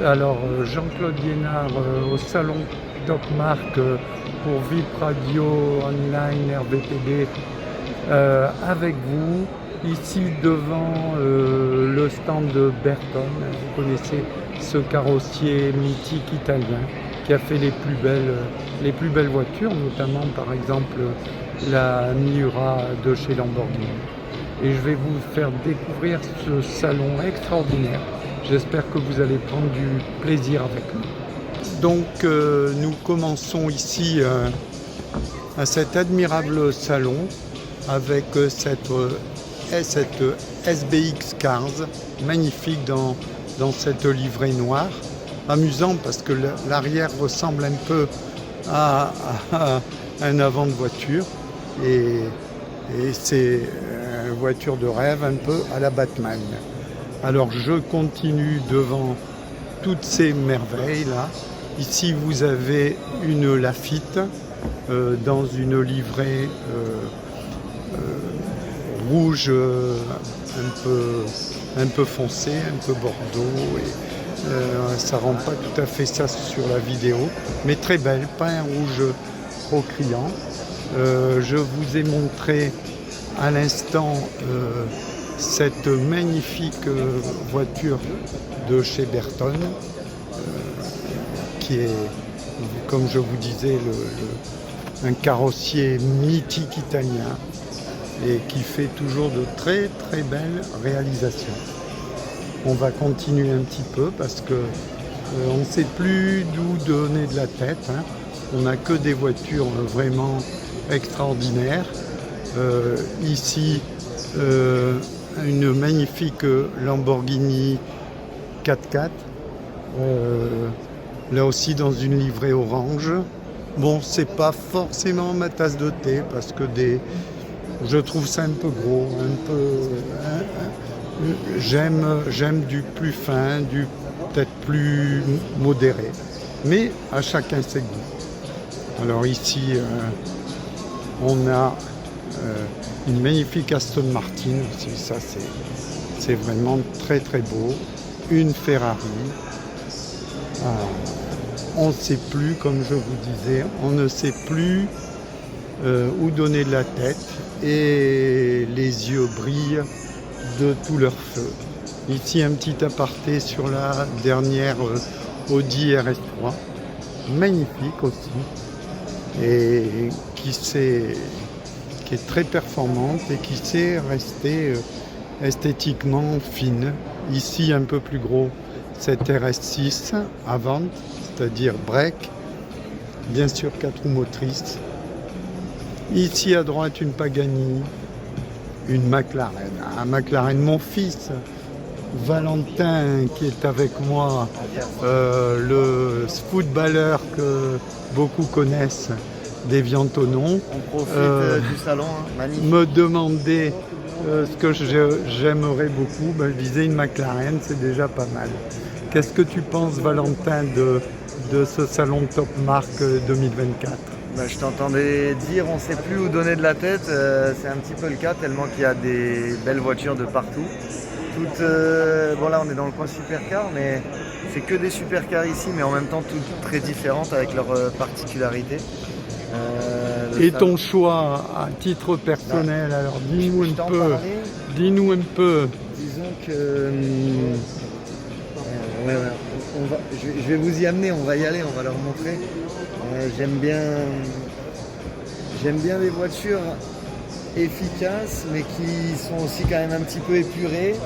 Alors Jean-Claude Liénard au salon Top Marque pour VIP Radio Online RVPD avec vous, ici devant le stand de Bertone. Vous connaissez ce carrossier mythique italien qui a fait les plus belles voitures, notamment par exemple la Miura de chez Lamborghini. Et je vais vous faire découvrir ce salon extraordinaire. J'espère que vous allez prendre du plaisir avec nous. Donc nous commençons ici à cet admirable salon avec cette SBX Cars magnifique dans cette livrée noire. Amusant parce que l'arrière ressemble un peu à un avant de voiture et c'est une voiture de rêve un peu à la Batman. Alors je continue devant toutes ces merveilles là. Ici vous avez une Lafite dans une livrée rouge un peu foncé, un peu bordeaux. Et, ça rend pas tout à fait ça sur la vidéo, mais très belle, pas un rouge trop criant. Je vous ai montré à l'instant cette magnifique voiture de chez Bertone qui est, comme je vous disais, un carrossier mythique italien et qui fait toujours de très très belles réalisations. On va continuer un petit peu parce que on ne sait plus d'où donner de la tête, hein. On n'a que des voitures vraiment extraordinaires. Ici une magnifique Lamborghini 4x4, là aussi dans une livrée orange. Bon, c'est pas forcément ma tasse de thé parce que je trouve ça un peu gros, j'aime du plus fin, du peut-être plus modéré, mais à chacun ses goûts. Alors ici on a une magnifique Aston Martin aussi, ça c'est vraiment très très beau, une Ferrari. On ne sait plus, comme je vous disais, on ne sait plus où donner de la tête et les yeux brillent de tout leur feu. Ici un petit aparté sur la dernière Audi RS3, magnifique aussi, et qui est très performante et qui sait rester esthétiquement fine. Ici un peu plus gros, cette RS6 avant, c'est-à-dire break, bien sûr 4 roues motrices. Ici à droite une Pagani, une McLaren. Un McLaren, mon fils Valentin qui est avec moi, le footballeur que beaucoup connaissent, d'Évian-Thonon. On profite du salon, hein, magnifique. Me demandait ce que j'aimerais beaucoup, je disais une McLaren, c'est déjà pas mal. Qu'est-ce que tu penses, Valentin, de ce salon Top Marque 2024 ? Je t'entendais dire on ne sait plus où donner de la tête, c'est un petit peu le cas tellement qu'il y a des belles voitures de partout. Bon là on est dans le coin supercar, mais c'est que des supercars ici, mais en même temps toutes très différentes avec leurs particularités. Et ton choix à titre personnel, alors dis-nous un peu. Disons que je vais vous y amener, on va y aller, on va leur montrer. J'aime bien les voitures efficaces, mais qui sont aussi quand même un petit peu épurées,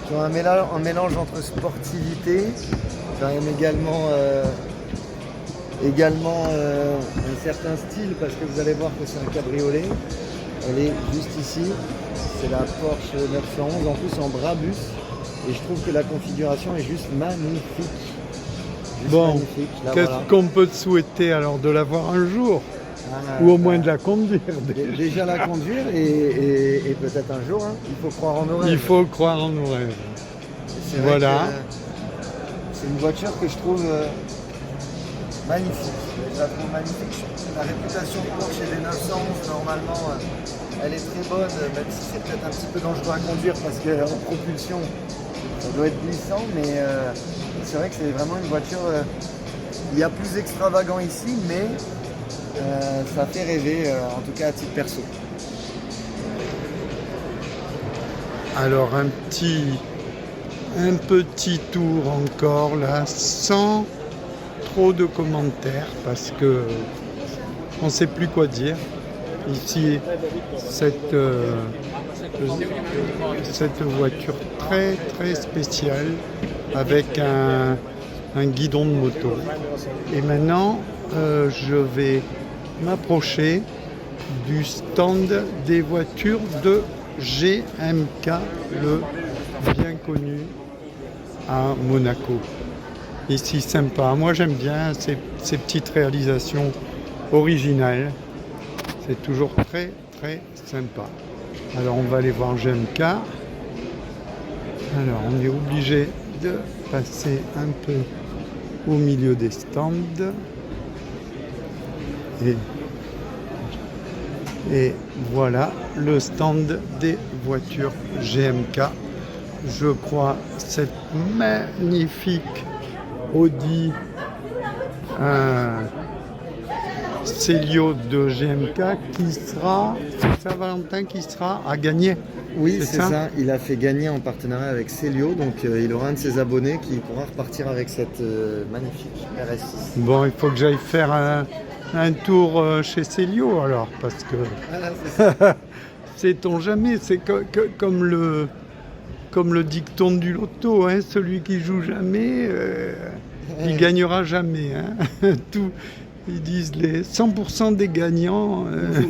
qui ont un mélange entre sportivité, quand même également un certain style, parce que vous allez voir que c'est un cabriolet. Elle est juste ici, c'est la Porsche 911, en plus en Brabus, et je trouve que la configuration est juste magnifique. Bon, qu'est-ce qu'on peut te souhaiter alors, de la voir un jour, ou au moins de la conduire? Déjà la conduire et peut-être un jour, hein. Il faut croire en nos rêves. Il faut croire en nos rêves. Voilà. C'est une voiture que je trouve magnifique. Je la trouve magnifique. La réputation de Porsche chez les 911, normalement, elle est très bonne, même si c'est peut-être un petit peu dangereux à conduire parce qu'en propulsion, ça doit être glissant, mais c'est vrai que c'est vraiment une voiture. Il y a plus extravagant ici, mais ça fait rêver, en tout cas à titre perso. Alors un petit tour encore là, sans trop de commentaires, parce que on ne sait plus quoi dire. Ici, cette voiture très très spéciale avec un guidon de moto. Et maintenant, je vais m'approcher du stand des voitures de GMK, le bien connu à Monaco. Ici, sympa. Moi, j'aime bien ces petites réalisations originales. C'est toujours très très sympa. Alors, on va aller voir GMK. Alors, on est obligé de passer un peu au milieu des stands. Et voilà le stand des voitures GMK. Je crois cette magnifique Audi Célio de GMK qui sera, c'est Saint-Valentin qui sera à gagner. Oui, c'est ça. Il a fait gagner en partenariat avec Célio, donc il aura un de ses abonnés qui pourra repartir avec cette magnifique RS6. Bon, il faut que j'aille faire un tour chez Célio alors, parce que sait-on jamais, c'est comme le dicton du loto, hein, celui qui joue jamais, il gagnera jamais. Hein. Ils disent les 100% des gagnants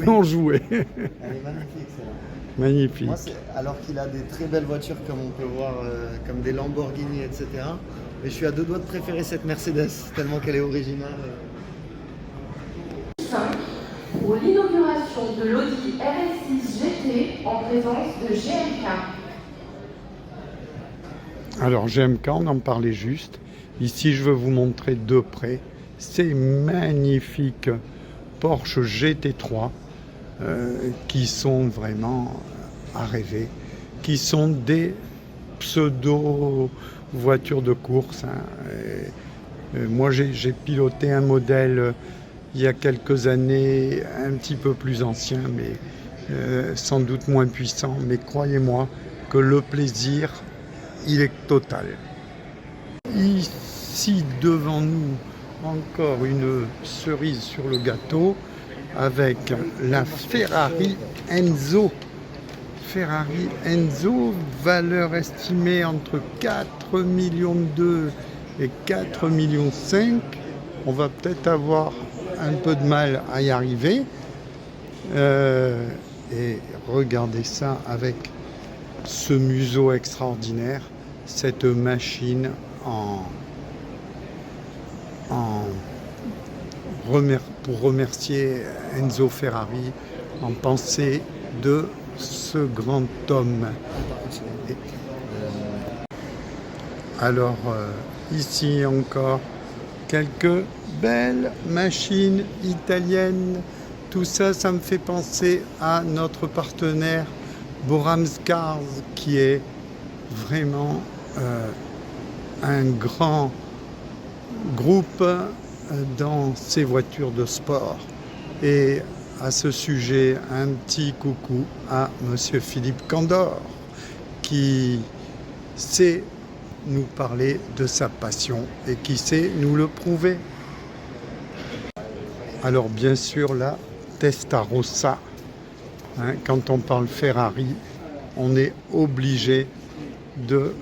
ont joué. Elle est magnifique celle-là. Magnifique. Moi, alors qu'il a des très belles voitures comme on peut voir, comme des Lamborghini, etc. Mais je suis à deux doigts de préférer cette Mercedes, tellement qu'elle est originale. Pour l'inauguration de l'Audi RS6 GT en présence de GMK. Alors GMK, on en parlait juste. Ici, je veux vous montrer de près ces magnifiques Porsche GT3 qui sont vraiment à rêver, qui sont des pseudo voitures de course. Hein. Moi, j'ai piloté un modèle il y a quelques années, un petit peu plus ancien, mais sans doute moins puissant. Mais croyez-moi que le plaisir, il est total. Ici, devant nous, encore une cerise sur le gâteau avec la Ferrari Enzo. Ferrari Enzo, valeur estimée entre 4,2 millions et 4,5 millions. On va peut-être avoir un peu de mal à y arriver. Et regardez ça avec ce museau extraordinaire, cette machine pour remercier Enzo Ferrari en pensée de ce grand homme. Alors ici encore quelques belles machines italiennes. Tout ça, ça me fait penser à notre partenaire Borams Cars, qui est vraiment un grand groupe dans ces voitures de sport. Et à ce sujet, un petit coucou à Monsieur Philippe Candor, qui sait nous parler de sa passion et qui sait nous le prouver. Alors bien sûr, la Testarossa, hein, quand on parle Ferrari, on est obligé de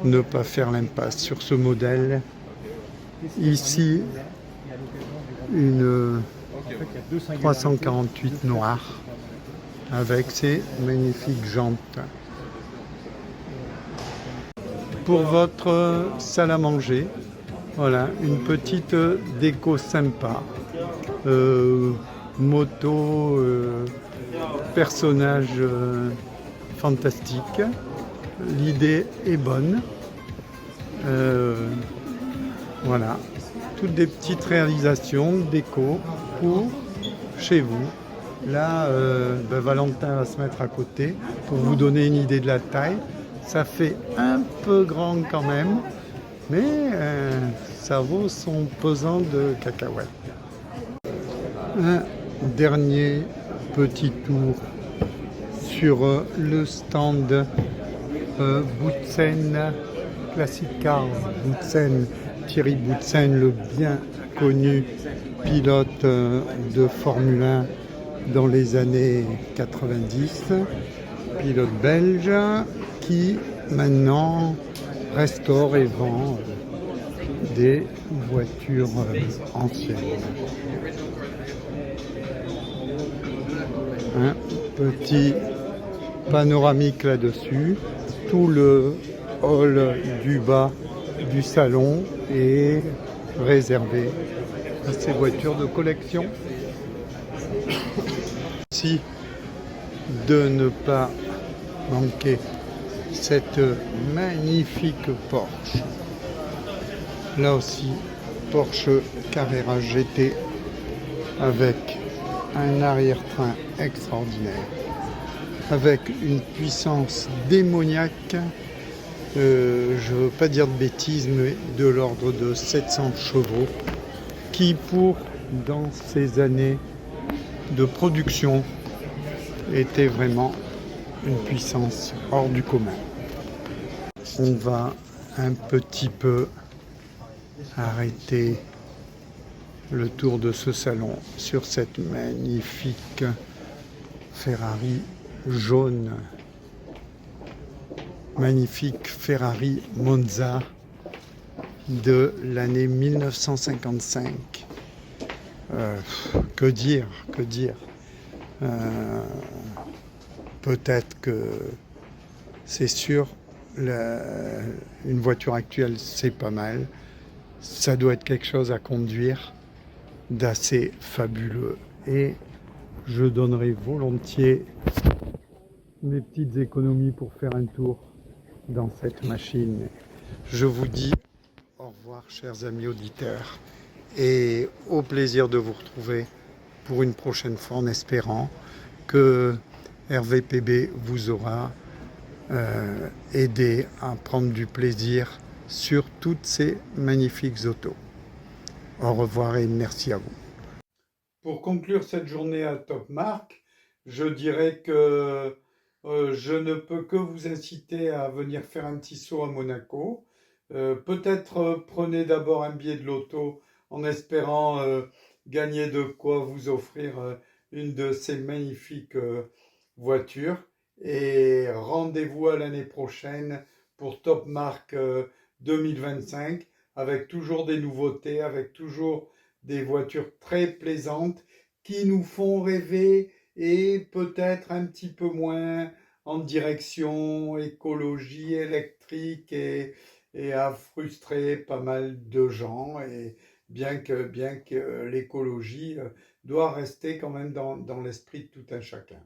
ne pas faire l'impasse sur ce modèle. Ici, une 348 noire avec ses magnifiques jantes. Pour votre salle à manger, voilà, une petite déco sympa, moto, personnage fantastique. L'idée est bonne. Voilà, toutes des petites réalisations déco pour chez vous. Là, Valentin va se mettre à côté pour vous donner une idée de la taille. Ça fait un peu grand quand même, mais ça vaut son pesant de cacahuètes. Un dernier petit tour sur le stand Boutsen, Classic Cars Boutsen, Thierry Boutsen, le bien connu pilote de Formule 1 dans les années 90, pilote belge qui maintenant restaure et vend des voitures anciennes. Un petit panoramique là-dessus. Tout le hall du bas du salon est réservé à ces voitures de collection. Merci de ne pas manquer cette magnifique Porsche. Là aussi, Porsche Carrera GT avec un arrière-train extraordinaire, avec une puissance démoniaque, je ne veux pas dire de bêtises, mais de l'ordre de 700 chevaux, qui dans ces années de production était vraiment une puissance hors du commun. On va un petit peu arrêter le tour de ce salon sur cette magnifique Ferrari jaune, magnifique Ferrari Monza de l'année 1955. Que dire. Peut-être que c'est sûr, une voiture actuelle c'est pas mal, ça doit être quelque chose à conduire d'assez fabuleux, et je donnerai volontiers mes petites économies pour faire un tour dans cette machine. Je vous dis au revoir, chers amis auditeurs, et au plaisir de vous retrouver pour une prochaine fois, en espérant que RVPB vous aura aidé à prendre du plaisir sur toutes ces magnifiques autos. Au revoir et merci à vous. Pour conclure cette journée à Top Marque, je dirais que je ne peux que vous inciter à venir faire un petit saut à Monaco. Peut-être prenez d'abord un billet de loto en espérant gagner de quoi vous offrir une de ces magnifiques voitures. Et rendez-vous à l'année prochaine pour Top Marque 2025, avec toujours des nouveautés, avec toujours des voitures très plaisantes qui nous font rêver, et peut-être un petit peu moins en direction écologie électrique, et à frustrer pas mal de gens, et bien que l'écologie doit rester quand même dans l'esprit de tout un chacun.